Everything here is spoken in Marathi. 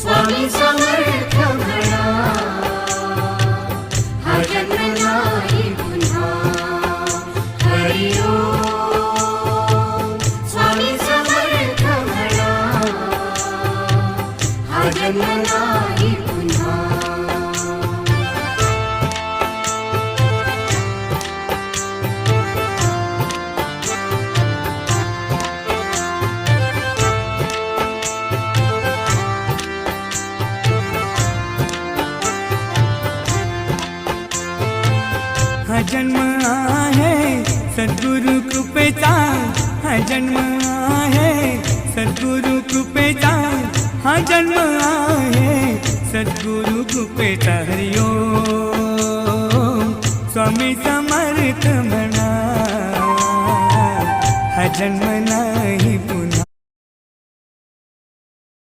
स्वामी समर्थ म्हणा, हा जन्म नाही पुन्हा. हरि ओम स्वामी समर्थ म्हणा, हा जन्म नाही पुन्हा. हा जन्म आहे सद्गुरु कृपेचा, हा जन्म आहे सद्गुरु कृपेचा, हा जन्म आहे सद्गुरु कृपेचा. हरि ओम स्वामी समर्थ म्हणा, हा जन्म